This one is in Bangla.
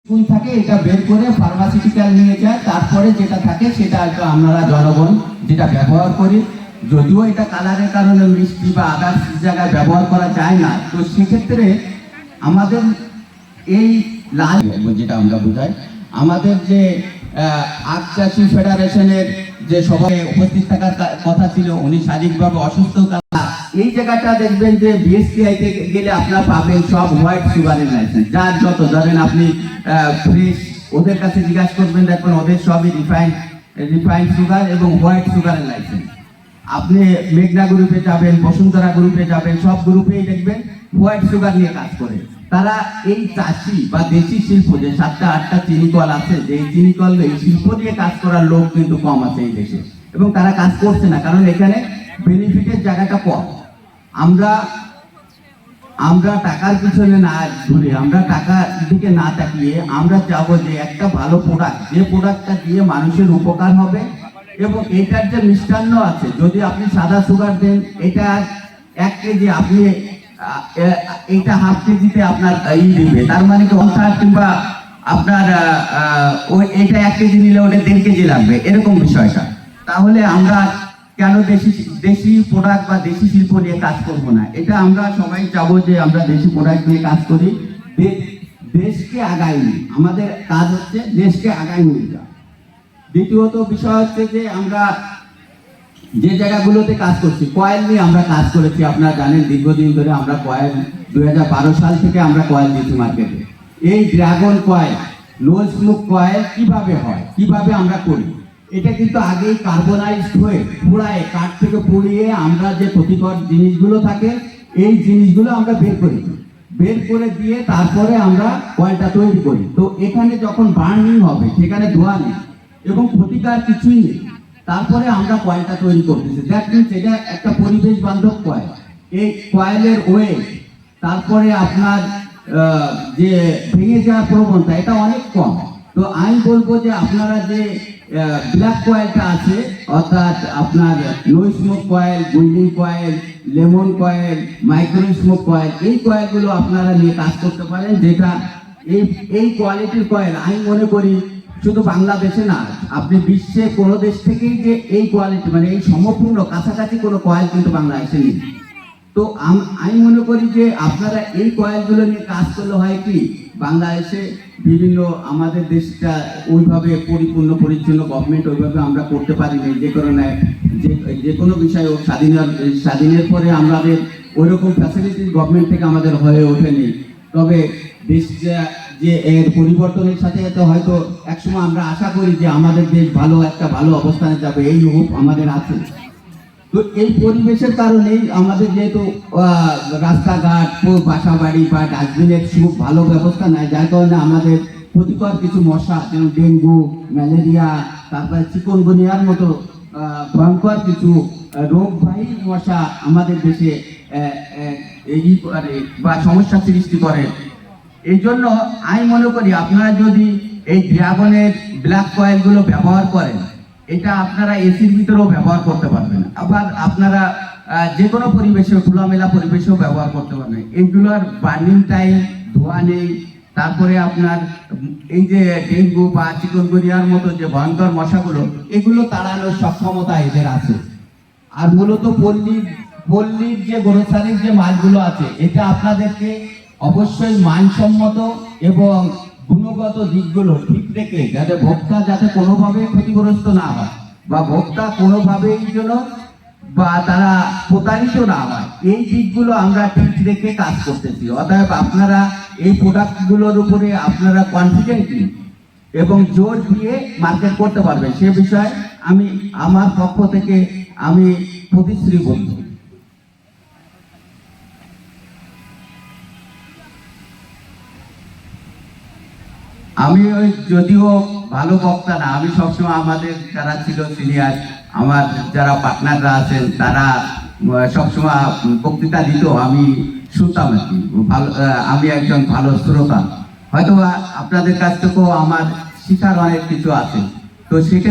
কোন থাকে এটা বের করে ফার্মাসিউটিক্যাল নিয়ে যায়, তারপরে যেটা থাকে সেটা হয়তো আমরা জনগণ যেটা ব্যবহার করি। যদিও এটা কালারের কারণে মিষ্টি বা আদার্স জায়গায় ব্যবহার করা যায় না, তো সেক্ষেত্রে আমাদের এই লাল যেটা আমরা বোঝাই, আমাদের যে আখ চাষি ফেডারেশনের যে সবাই উপস্থিত থাকার কথা ছিল, উনি শারীরিকভাবে অসুস্থ। এই জায়গাটা দেখবেন যে বিএসটিআই তে গেলে আপনারা পাবেন সব হোয়াইট সুগারের লাইসেন্স, যার যত ধরেন আপনি ফ্রেশ ওদের কাছে জিজ্ঞাসা করবেন, দেখবেন ওদের সবই রিফাইন্ড সুগার এবং হোয়াইট সুগারের লাইসেন্স। আপনি মেঘনা গ্রুপে যাবেন, বসুন্ধরা গ্রুপে যাবেন, সব গ্রুপেই দেখবেন হোয়াইট সুগার নিয়ে কাজ করে। তারা এই চাষি বা দেশি শিল্প যে 7টা 8টা চিনি কল আছে, যে এই চিনি কল এই শিল্প নিয়ে কাজ করার লোক কিন্তু কম আছে এই দেশে, এবং তারা কাজ করছে না, কারণ এখানে বেনিফিটের জায়গাটা কম। আমরা টাকার পিছনে না ঘুরে, আমরা টাকার দিকে না তাকিয়ে আমরা চাবো যে একটা ভালো প্রোডাক্ট, যে প্রোডাক্টটা দিয়ে মানুষের উপকার হবে। এবং এটার যে মিষ্টান্ন আছে, যদি আপনি সাদা সুগার দেন, এটা 1 কেজি, আপনি এটা হাফ কেজিতে আপনার দিবে, তার মানে কি 1/3 কিংবা আপনার এটা 1 কেজি নিলে ওটা 1.5 কেজি লাগবে, এরকম বিষয়টা। তাহলে আমরা কেন দেশি প্রোডাক্ট বা দেশি শিল্প নিয়ে কাজ করব না? এটা আমরা সবাই চাবো যে আমরা দেশি প্রোডাক্ট নিয়ে কাজ করি, দেশকে আগায় নিই। আমাদের কাজ হচ্ছে দেশকে আগায় নিয়ে যাওয়া। দ্বিতীয়ত বিষয় হচ্ছে যে আমরা যে জায়গাগুলোতে কাজ করছি, কয়েল নিয়ে আমরা কাজ করেছি, আপনারা জানেন দীর্ঘদিন ধরে আমরা কয়েল 2012 সাল থেকে আমরা কয়েল দিচ্ছি মার্কেটে। এই dragon coil, no smoke coil কিভাবে হয়, কিভাবে আমরা করি, এটা কিন্তু আগেই কার্বনাইজড হয়ে পোড়ায়, কাঠ থেকে পুড়িয়ে আমরা যে ক্ষতিকর জিনিসগুলো থাকে এই জিনিসগুলো আমরা বের করে দিয়ে তারপরে আমরা কয়েলটা তৈরি করি। তো এখানে যখন বার্নিং হবে সেখানে ধোঁয়া নেই এবং ক্ষতিকর কিছুই নেই, তারপরে আমরা কয়েলটা তৈরি করতেছি। দ্যাট মিনস এটা একটা পরিবেশ বান্ধব কয়েল। এই কয়েলের ওয়েট, তারপরে আপনার যে ভেঙে যাওয়ার প্রবণতা, এটা অনেক কম। তো আমি বলবো যে আপনারা যে ব্ল্যাক কয়েলটা আছে, অর্থাৎ আপনার no smoke coil, golden coil, lemon coil, micro smoke coil, এই কয়েলগুলো আপনারা নিয়ে কাজ করতে পারেন। যেটা এই কোয়ালিটির কয়েল আমি মনে করি শুধু বাংলাদেশে না, আপনি বিশ্বে কোনো দেশ থেকেই যে এই কোয়ালিটি মানে এই সমপূর্ণ কাছাকাছি কোনো কয়েল কিন্তু বাংলাদেশে নেই। তো আমি মনে করি যে আপনারা এই কয়েলগুলো নিয়ে কাজ করলে হয় কি, বাংলাদেশে বিভিন্ন আমাদের দেশটা ওইভাবে পরিপূর্ণ পরিচ্ছন্ন গভর্নমেন্ট ওইভাবে আমরা করতে পারিনি, যে কারণে যে কোনো বিষয় স্বাধীনের পরে আমাদের ওইরকম ফ্যাসিলিটিস গভর্নমেন্ট থেকে আমাদের হয়ে ওঠেনি। তবে দেশটা যে এর পরিবর্তনের সাথে সাথে হয়তো একসময় আমরা আশা করি যে আমাদের দেশ একটা ভালো অবস্থানে যাবে, এই হোপ আমাদের আছে। তো এই পরিবেশের কারণেই আমাদের যেহেতু রাস্তাঘাট, বাসা বাড়ি বা ডাস্টবিনের খুব ভালো ব্যবস্থা নাই, যার কারণে আমাদের ক্ষতিকর কিছু মশা, যেমন ডেঙ্গু, ম্যালেরিয়া, তারপরে চিকনগুনিয়ার মতো ভয়ঙ্কর কিছু রোগবাহী মশা আমাদের দেশে বা সমস্যা সৃষ্টি করে। এই জন্য আমি মনে করি আপনারা যদি এই ড্রাগনের ব্ল্যাক কয়েলগুলো ব্যবহার করেন, এটা আপনারা এসির ভিতরেও ব্যবহার করতে পারবেন, আবার আপনারা যে কোনো পরিবেশে, খোলামেলা পরিবেশেও ব্যবহার করতে পারবেন। এগুলোর বার্নিং টাইম, ধোঁয়া নেই, তারপরে আপনার এই যে ডেঙ্গু বা চিকনগুনিয়ার মতো যে ভয়ঙ্কর মশাগুলো, এগুলো তাড়ানোর সক্ষমতা এদের আছে। আর মূলত পল্লীর যে গ্রোসারির যে মালগুলো আছে, এটা আপনাদেরকে অবশ্যই মানসম্মত এবং গুণগত দিকগুলো ঠিক রেখে, যাতে ভোক্তা যাতে কোনোভাবে ক্ষতিগ্রস্ত না হয় বা ভোক্তা কোনোভাবেই যেন বা তারা প্রতারিত না হয়, এই দিকগুলো আমরা ঠিক রেখে কাজ করতেছি। অতএব আপনারা এই প্রোডাক্টগুলোর উপরে আপনারা কনফিডেন্টলি এবং জোর দিয়ে মার্কেট করতে পারবেন, সে বিষয়ে আমি আমার পক্ষ থেকে আমি প্রতিশ্রুতিবদ্ধ। আমি যদিও ভালো বক্তা না, আমি সবসময় আমাদের যারা ছিল সিনিয়র, আমার যারা পার্টনাররা আছেন, তারা সবসময় বক্তৃতা দিত, আমি শুনতাম আর কি। আমি একজন ভালো শ্রোতা, হয়তো আপনাদের কাছ থেকেও আমার শিখার অনেক কিছু আছে। তো সেটা